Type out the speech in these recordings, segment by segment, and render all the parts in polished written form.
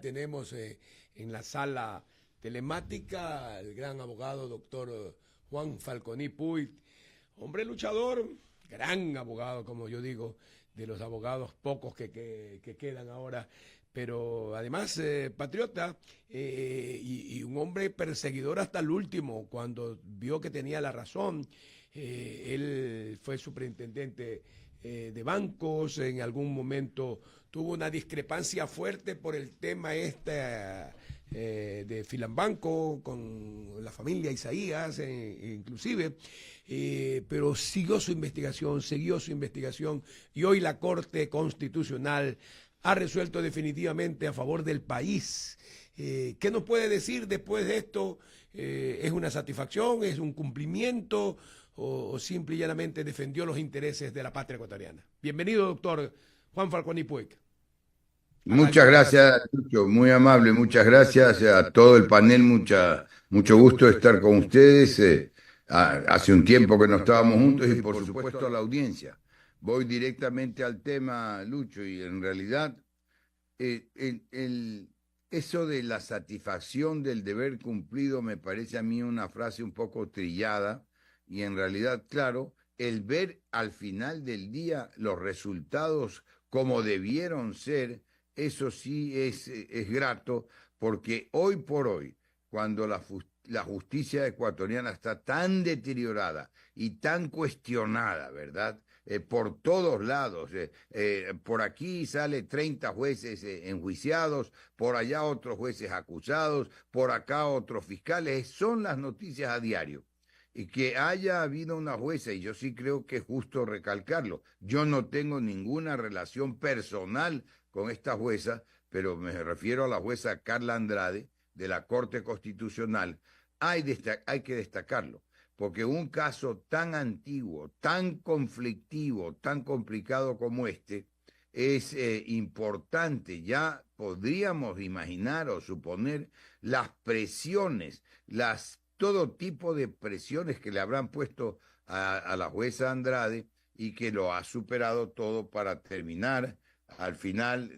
Tenemos en la sala telemática al gran abogado doctor Juan Falconi Puig, hombre luchador, gran abogado, como yo digo, de los abogados pocos que quedan ahora, pero además patriota y un hombre perseguidor hasta el último, cuando vio que tenía la razón. Él fue superintendente de bancos, en algún momento tuvo una discrepancia fuerte por el tema de Filambanco con la familia Isaías, inclusive, pero siguió su investigación y hoy la Corte Constitucional ha resuelto definitivamente a favor del país. ¿Qué nos puede decir después de esto? ¿Es una satisfacción? ¿Es un cumplimiento? ¿O simple y llanamente defendió los intereses de la patria ecuatoriana? Bienvenido, doctor Juan Falconi Puig. Muchas gracias, Lucho, muy amable, muchas gracias a todo el panel, mucho gusto estar con ustedes. Hace un tiempo que no estábamos juntos y por supuesto a la audiencia. Voy directamente al tema, Lucho, y en realidad eso de la satisfacción del deber cumplido me parece a mí una frase un poco trillada y en realidad, claro, el ver al final del día los resultados como debieron ser. Eso sí es grato, porque hoy por hoy, cuando la justicia ecuatoriana está tan deteriorada y tan cuestionada, ¿verdad? Por todos lados, por aquí sale 30 jueces enjuiciados, por allá otros jueces acusados, por acá otros fiscales, son las noticias a diario. Y que haya habido una jueza, y yo sí creo que es justo recalcarlo, yo no tengo ninguna relación personal con esta jueza, pero me refiero a la jueza Carla Andrade de la Corte Constitucional, hay que destacarlo, porque un caso tan antiguo, tan conflictivo, tan complicado como este, es importante. Ya podríamos imaginar o suponer las presiones, todo tipo de presiones que le habrán puesto a la jueza Andrade y que lo ha superado todo para terminar al final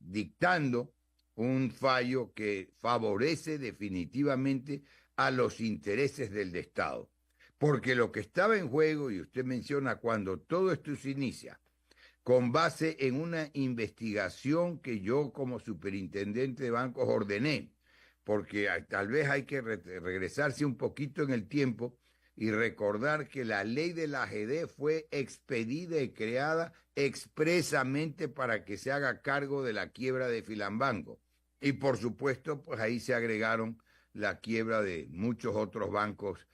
dictando un fallo que favorece definitivamente a los intereses del Estado. Porque lo que estaba en juego, y usted menciona cuando todo esto se inicia, con base en una investigación que yo como superintendente de bancos ordené, porque tal vez hay que regresarse un poquito en el tiempo y recordar que la ley de la AGD fue expedida y creada expresamente para que se haga cargo de la quiebra de Filambanco. Y por supuesto, pues ahí se agregaron la quiebra de muchos otros bancos.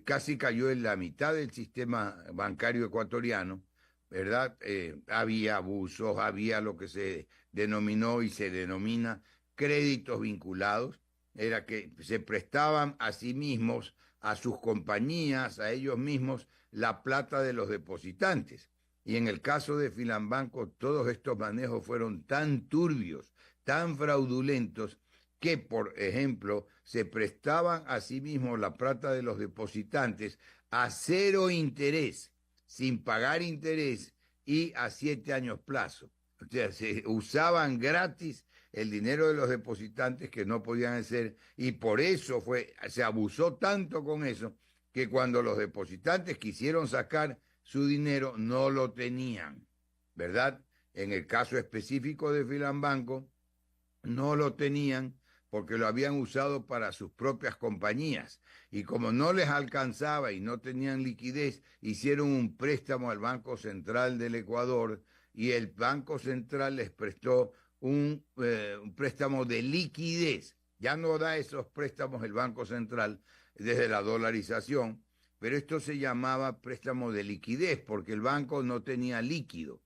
Casi cayó en la mitad del sistema bancario ecuatoriano, ¿verdad? Había abusos, había lo que se denominó y se denomina créditos vinculados, era que se prestaban a sí mismos, a sus compañías, a ellos mismos, la plata de los depositantes. Y en el caso de Filambanco, todos estos manejos fueron tan turbios, tan fraudulentos, que, por ejemplo, se prestaban a sí mismos la plata de los depositantes a cero interés, sin pagar interés y a 7 años plazo. O sea, se usaban gratis el dinero de los depositantes que no podían hacer y por eso se abusó tanto con eso que cuando los depositantes quisieron sacar su dinero no lo tenían, ¿verdad? En el caso específico de Filambanco no lo tenían porque lo habían usado para sus propias compañías. Y como no les alcanzaba y no tenían liquidez, hicieron un préstamo al Banco Central del Ecuador y el Banco Central les prestó un préstamo de liquidez. Ya no da esos préstamos el Banco Central desde la dolarización, pero esto se llamaba préstamo de liquidez porque el banco no tenía líquido.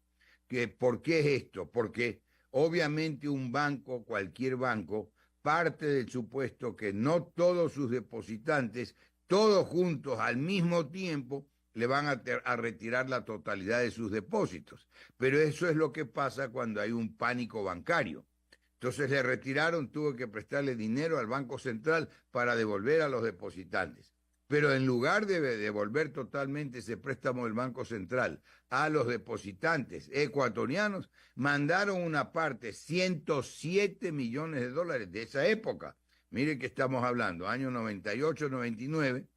¿Por qué es esto? Porque obviamente un banco, cualquier banco, parte del supuesto que no todos sus depositantes, todos juntos al mismo tiempo, le van a retirar la totalidad de sus depósitos. Pero eso es lo que pasa cuando hay un pánico bancario. Entonces le retiraron, tuvo que prestarle dinero al Banco Central para devolver a los depositantes. pero en lugar de devolver totalmente ese préstamo del Banco Central a los depositantes ecuatorianos, mandaron una parte, 107 millones de dólares de esa época. Mire que estamos hablando, año 98, 99,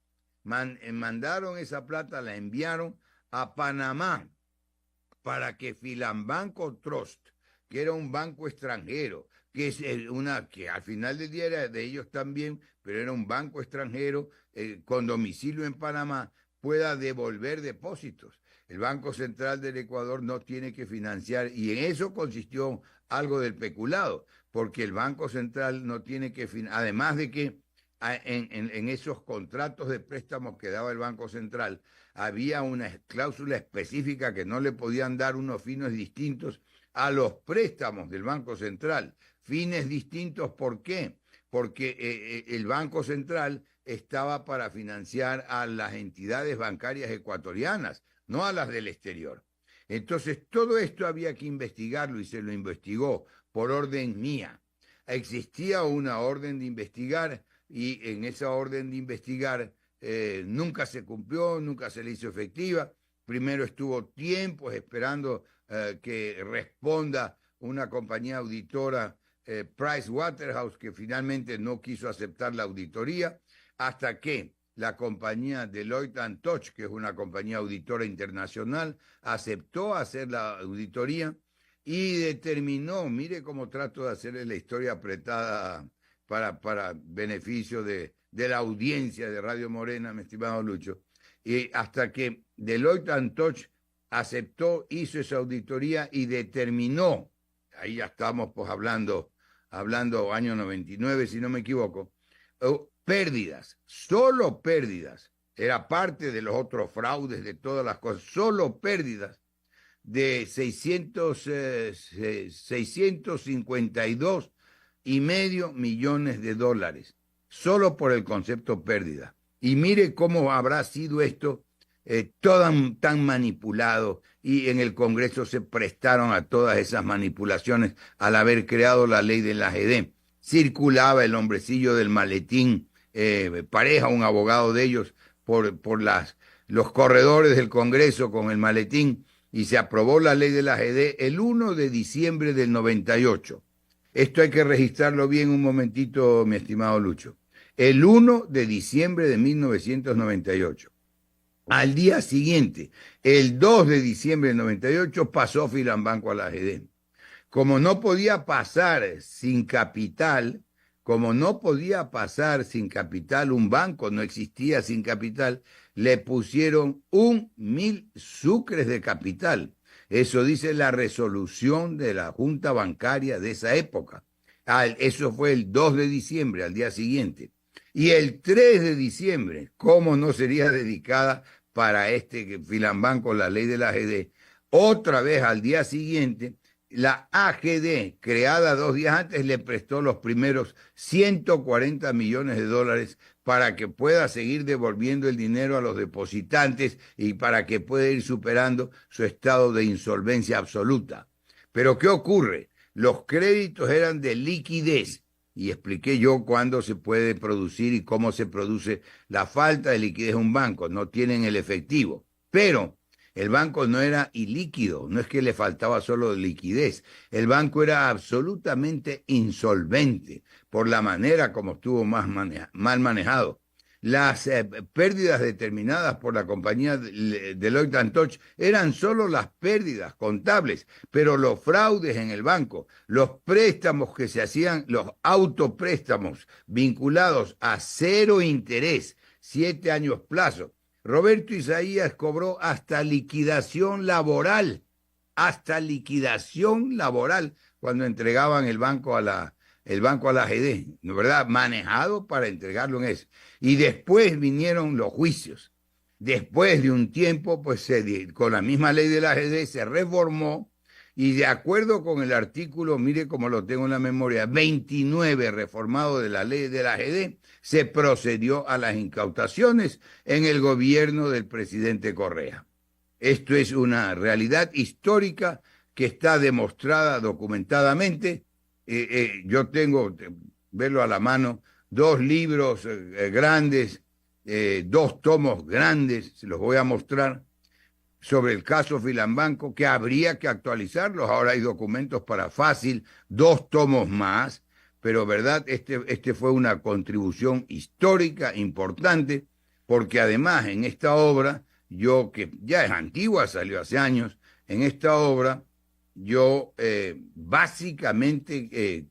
mandaron esa plata, la enviaron a Panamá para que Filambanco Trust, que era un banco extranjero, que es que al final del día era de ellos también, pero era un banco extranjero con domicilio en Panamá, pueda devolver depósitos. El Banco Central del Ecuador no tiene que financiar, y en eso consistió algo del peculado, porque el Banco Central no tiene que además de que en esos contratos de préstamos que daba el Banco Central, había una cláusula específica que no le podían dar unos fines distintos a los préstamos del Banco Central. Fines distintos, ¿por qué? Porque el Banco Central estaba para financiar a las entidades bancarias ecuatorianas, no a las del exterior. Entonces, todo esto había que investigarlo y se lo investigó por orden mía. Existía una orden de investigar y en esa orden de investigar nunca se cumplió, nunca se le hizo efectiva. Primero estuvo tiempos esperando que responda una compañía auditora, Price Waterhouse, que finalmente no quiso aceptar la auditoría, hasta que la compañía Deloitte & Touche, que es una compañía auditora internacional, aceptó hacer la auditoría y determinó, mire cómo trato de hacerle la historia apretada para beneficio de la audiencia de Radio Morena, mi estimado Lucho, y hasta que Deloitte & Touche aceptó, hizo esa auditoría y determinó, ahí ya estamos pues hablando año 99, si no me equivoco, pérdidas, solo pérdidas, era parte de los otros fraudes, de todas las cosas, solo pérdidas de 652,5 millones de dólares, solo por el concepto pérdida. Y mire cómo habrá sido esto tan manipulado, y en el Congreso se prestaron a todas esas manipulaciones al haber creado la ley de la AGD. Circulaba el hombrecillo del maletín, Pareja, un abogado de ellos, por los corredores del Congreso con el maletín, y se aprobó la ley de la AGD el 1 de diciembre del 98. Esto hay que registrarlo bien un momentito, mi estimado Lucho. El 1 de diciembre de 1998. Al día siguiente, el 2 de diciembre del 98, pasó Filambanco a la AGD. Como no podía pasar sin capital, un banco no existía sin capital, le pusieron 1.000 sucres de capital. Eso dice la resolución de la Junta Bancaria de esa época. Eso fue el 2 de diciembre, al día siguiente. Y el 3 de diciembre, ¿cómo no sería dedicada para Filambanco la ley de la AGD? Otra vez al día siguiente, la AGD, creada 2 días antes, le prestó los primeros 140 millones de dólares para que pueda seguir devolviendo el dinero a los depositantes y para que pueda ir superando su estado de insolvencia absoluta. Pero ¿qué ocurre? Los créditos eran de liquidez, y expliqué yo cuándo se puede producir y cómo se produce la falta de liquidez en un banco. No tienen el efectivo, pero el banco no era ilíquido, no es que le faltaba solo liquidez. El banco era absolutamente insolvente por la manera como estuvo mal manejado. Las pérdidas determinadas por la compañía Deloitte & Touche eran solo las pérdidas contables, pero los fraudes en el banco, los préstamos que se hacían, los autopréstamos vinculados a 0 interés, 7 años plazo. Roberto Isaías cobró hasta liquidación laboral cuando entregaban el banco a la AGD, ¿no, verdad? Manejado para entregarlo en eso. Y después vinieron los juicios. Después de un tiempo, pues con la misma ley de la AGD se reformó, y de acuerdo con el artículo, mire cómo lo tengo en la memoria, 29 reformado de la ley de la AGD, se procedió a las incautaciones en el gobierno del presidente Correa. Esto es una realidad histórica que está demostrada documentadamente. Yo tengo, verlo a la mano, 2 libros grandes 2 tomos grandes, se los voy a mostrar, sobre el caso Filambanco, que habría que actualizarlos. Ahora hay documentos para fácil, 2 tomos más, pero verdad, este fue una contribución histórica importante, porque además en esta obra, yo que ya es antigua, salió hace años, en esta obra yo básicamente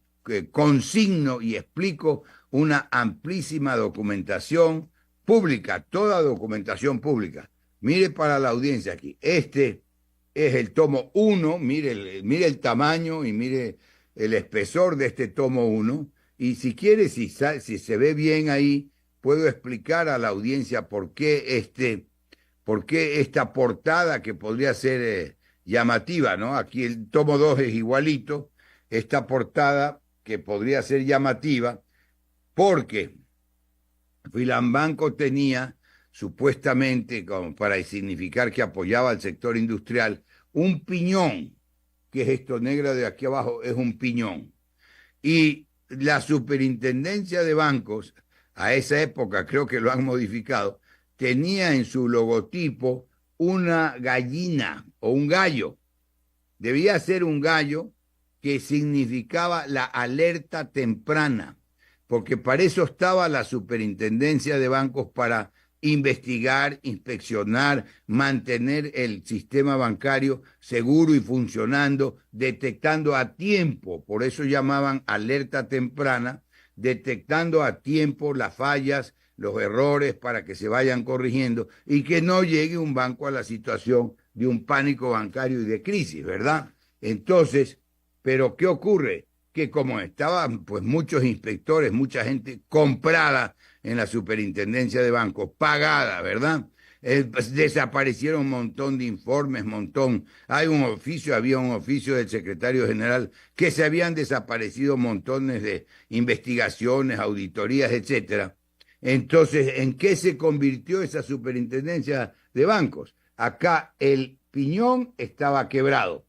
consigno y explico una amplísima documentación pública, toda documentación pública. Mire para la audiencia aquí, este es el tomo 1, mire el tamaño y mire el espesor de este tomo 1, y si quiere, si se ve bien ahí, puedo explicar a la audiencia por qué esta portada que podría ser llamativa, ¿no? Aquí el tomo 2 es igualito, esta portada que podría ser llamativa, porque Filambanco tenía, supuestamente, como para significar que apoyaba al sector industrial, un piñón, que es esto negro de aquí abajo, es un piñón. Y la superintendencia de bancos, a esa época creo que lo han modificado, tenía en su logotipo una gallina o un gallo. Debía ser un gallo que significaba la alerta temprana, porque para eso estaba la superintendencia de bancos, para investigar, inspeccionar, mantener el sistema bancario seguro y funcionando, detectando a tiempo, por eso llamaban alerta temprana, detectando a tiempo las fallas, los errores para que se vayan corrigiendo y que no llegue un banco a la situación de un pánico bancario y de crisis, ¿verdad? Entonces, ¿pero qué ocurre? Que como estaban pues muchos inspectores, mucha gente comprada en la superintendencia de bancos, pagada, ¿verdad? Pues desaparecieron un montón de informes, había un oficio del secretario general que se habían desaparecido montones de investigaciones, auditorías, etcétera. Entonces, ¿en qué se convirtió esa superintendencia de bancos? Acá el piñón estaba quebrado,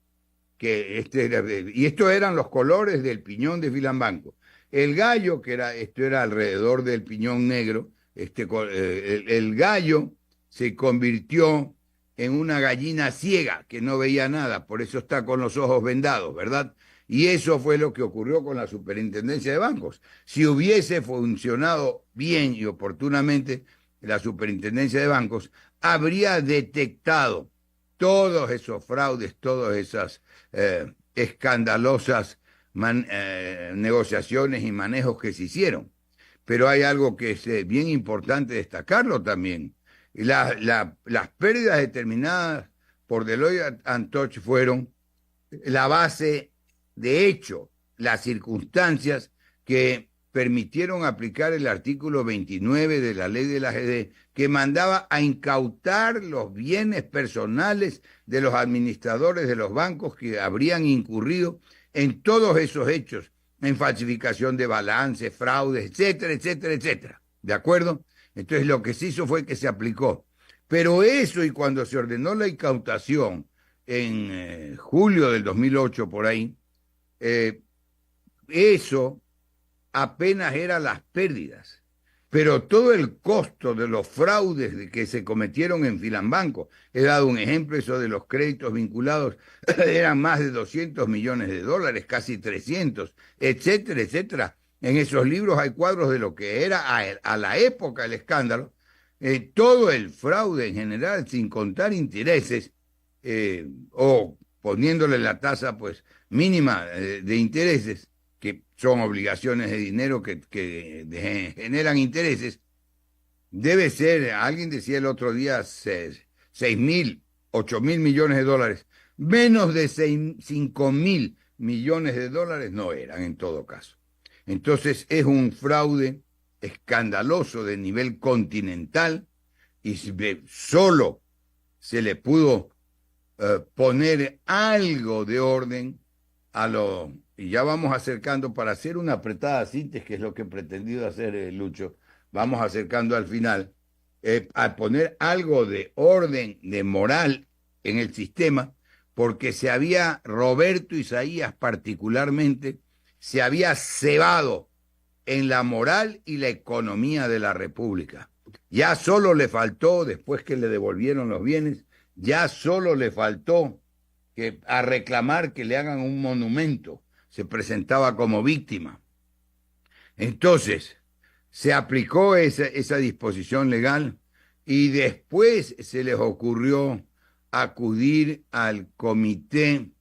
y estos eran los colores del piñón de Filambanco. El gallo, esto era alrededor del piñón negro, el gallo se convirtió en una gallina ciega que no veía nada, por eso está con los ojos vendados, ¿verdad? Y eso fue lo que ocurrió con la superintendencia de bancos. Si hubiese funcionado bien y oportunamente la superintendencia de bancos, habría detectado todos esos fraudes, todas esas escandalosas negociaciones y manejos que se hicieron. Pero hay algo que es bien importante destacarlo también. Las pérdidas determinadas por Deloitte & Touche fueron la base, de hecho, las circunstancias que permitieron aplicar el artículo 29 de la ley de la AGD, que mandaba a incautar los bienes personales de los administradores de los bancos que habrían incurrido en todos esos hechos, en falsificación de balance, fraudes, etcétera, etcétera, etcétera. ¿De acuerdo? Entonces lo que se hizo fue que se aplicó. Pero eso, y cuando se ordenó la incautación en julio del 2008 por ahí, eso apenas eran las pérdidas, pero todo el costo de los fraudes que se cometieron en Filambanco, he dado un ejemplo, eso de los créditos vinculados, eran más de 200 millones de dólares, casi 300, etcétera, etcétera. En esos libros hay cuadros de lo que era a la época el escándalo, todo el fraude en general, sin contar intereses, o poniéndole la tasa pues mínima de intereses, que son obligaciones de dinero que generan intereses, debe ser, alguien decía el otro día, 6.000, 8.000 millones de dólares, menos de 5.000 millones de dólares no eran en todo caso. Entonces es un fraude escandaloso de nivel continental y solo se le pudo poner algo de orden y ya vamos acercando, para hacer una apretada síntesis, que es lo que he pretendido hacer, Lucho, vamos acercando al final, a poner algo de orden, de moral en el sistema, porque Roberto Isaías particularmente, se había cebado en la moral y la economía de la República. Ya solo le faltó, después que le devolvieron los bienes, ya solo le faltó que a reclamar que le hagan un monumento. Se presentaba como víctima. Entonces, se aplicó esa disposición legal y después se les ocurrió acudir al Comité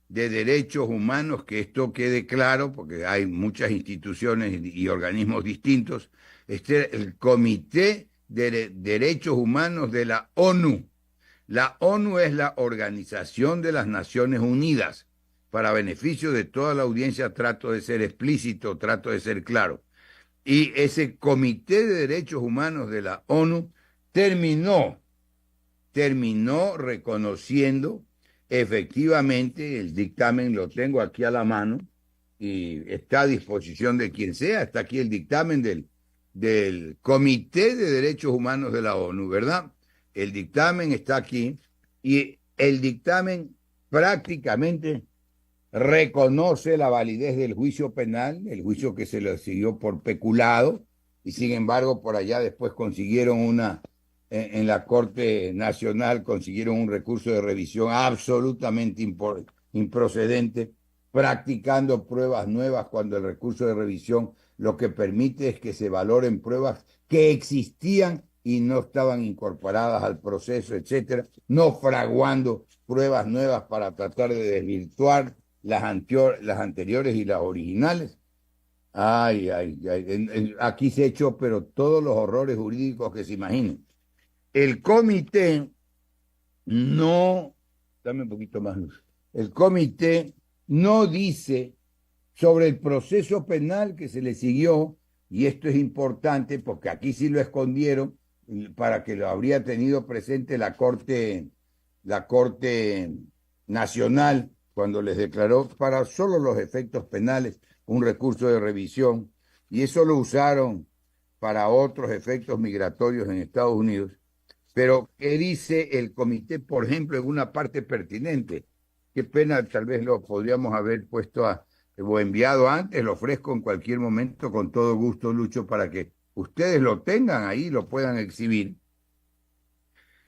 de Derechos Humanos, que esto quede claro, porque hay muchas instituciones y organismos distintos, el Comité de Derechos Humanos de la ONU. La ONU es la Organización de las Naciones Unidas. Para beneficio de toda la audiencia trato de ser explícito, trato de ser claro. Y ese Comité de Derechos Humanos de la ONU terminó reconociendo efectivamente el dictamen, lo tengo aquí a la mano y está a disposición de quien sea, está aquí el dictamen del Comité de Derechos Humanos de la ONU, ¿verdad? El dictamen está aquí y el dictamen prácticamente reconoce la validez del juicio penal, el juicio que se le siguió por peculado, y sin embargo por allá después consiguieron en la Corte Nacional consiguieron un recurso de revisión absolutamente improcedente, practicando pruebas nuevas cuando el recurso de revisión lo que permite es que se valoren pruebas que existían y no estaban incorporadas al proceso, etcétera, no fraguando pruebas nuevas para tratar de desvirtuar las anteriores y las originales. Ay, aquí se echó, pero todos los horrores jurídicos que se imaginen. El comité no, dame un poquito más luz, el comité no dice sobre el proceso penal que se le siguió, y esto es importante porque aquí sí lo escondieron para que lo habría tenido presente la Corte Nacional cuando les declaró para solo los efectos penales un recurso de revisión, y eso lo usaron para otros efectos migratorios en Estados Unidos. Pero, ¿qué dice el comité, por ejemplo, en una parte pertinente? Qué pena, tal vez lo podríamos haber puesto o enviado antes, lo ofrezco en cualquier momento, con todo gusto, Lucho, para que ustedes lo tengan ahí, lo puedan exhibir.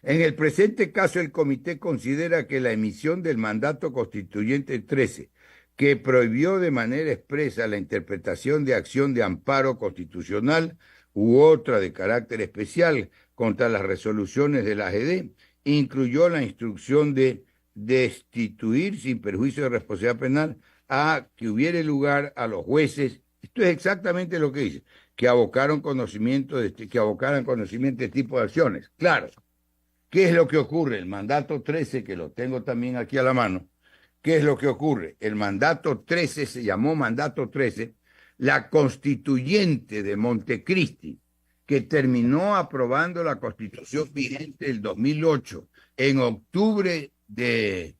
En el presente caso, el comité considera que la emisión del mandato constituyente 13, que prohibió de manera expresa la interpretación de acción de amparo constitucional u otra de carácter especial contra las resoluciones de la AGD, incluyó la instrucción de destituir sin perjuicio de responsabilidad penal a que hubiere lugar a los jueces. Esto es exactamente lo que dice, que abocaran conocimiento de este tipo de acciones. Claro. ¿Qué es lo que ocurre? El mandato 13, que lo tengo también aquí a la mano, ¿qué es lo que ocurre? El mandato 13 se llamó mandato 13, la constituyente de Montecristi, que terminó aprobando la constitución vigente del 2008, en octubre del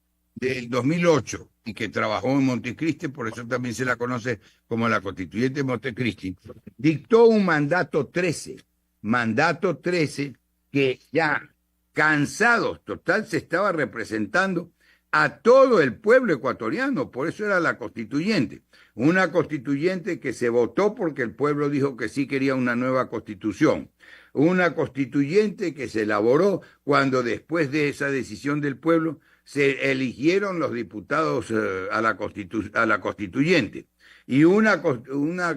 2008, y que trabajó en Montecristi, por eso también se la conoce como la constituyente de Montecristi, dictó un mandato 13 que ya cansados, total, se estaba representando a todo el pueblo ecuatoriano, por eso era la constituyente. Una constituyente que se votó porque el pueblo dijo que sí quería una nueva constitución. Una constituyente que se elaboró cuando después de esa decisión del pueblo se eligieron los diputados a la constituyente. Y una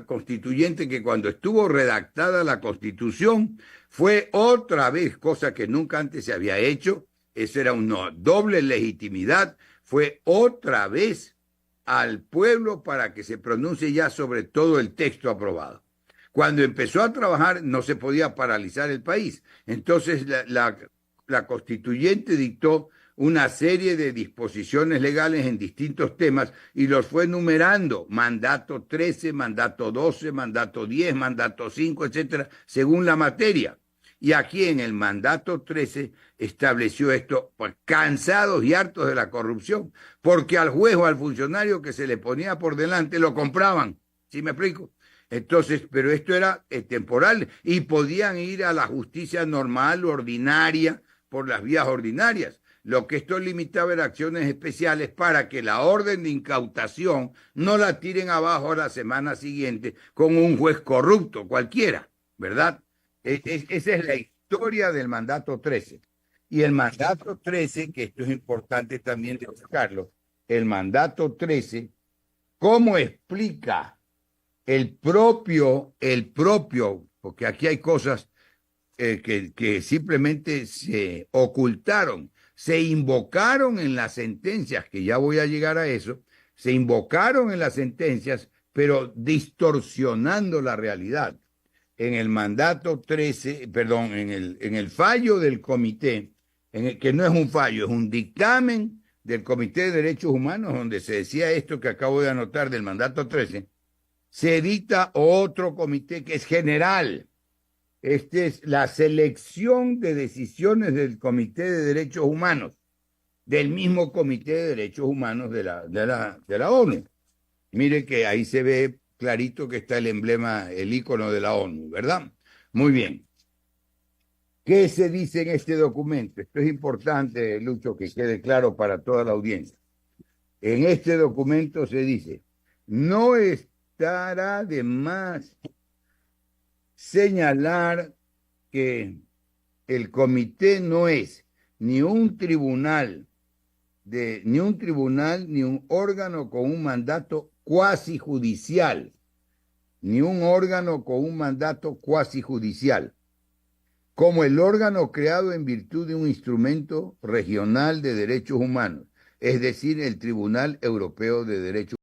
constituyente que cuando estuvo redactada la constitución fue otra vez, cosa que nunca antes se había hecho, eso era una doble legitimidad, fue otra vez al pueblo para que se pronuncie ya sobre todo el texto aprobado. Cuando empezó a trabajar no se podía paralizar el país, entonces la constituyente dictó una serie de disposiciones legales en distintos temas y los fue numerando, mandato 13, mandato 12, mandato 10, mandato 5, etcétera, según la materia. Y aquí en el mandato 13 estableció esto, pues, cansados y hartos de la corrupción, porque al juez o al funcionario que se le ponía por delante lo compraban, ¿sí me explico? Entonces, pero esto era temporal y podían ir a la justicia normal, ordinaria, por las vías ordinarias. Lo que esto limitaba eran acciones especiales para que la orden de incautación no la tiren abajo a la semana siguiente con un juez corrupto cualquiera, ¿verdad? Esa es la historia del mandato 13. Y el mandato 13, que esto es importante también destacarlo, el mandato 13, ¿cómo explica el propio, porque aquí hay cosas que simplemente se ocultaron, se invocaron en las sentencias, que ya voy a llegar a eso, se invocaron en las sentencias, pero distorsionando la realidad. En el mandato 13, perdón, en el fallo del comité, que no es un fallo, es un dictamen del Comité de Derechos Humanos, donde se decía esto que acabo de anotar del mandato 13, se edita otro comité que es general. Esta es la selección de decisiones del Comité de Derechos Humanos, del mismo Comité de Derechos Humanos de la ONU. Mire que ahí se ve clarito que está el emblema, el icono de la ONU, ¿verdad? Muy bien. ¿Qué se dice en este documento? Esto es importante, Lucho, que quede claro para toda la audiencia. En este documento se dice, no estará de más señalar que el comité no es ni un tribunal, ni un órgano con un mandato cuasi judicial, como el órgano creado en virtud de un instrumento regional de derechos humanos, es decir, el Tribunal Europeo de Derechos Humanos.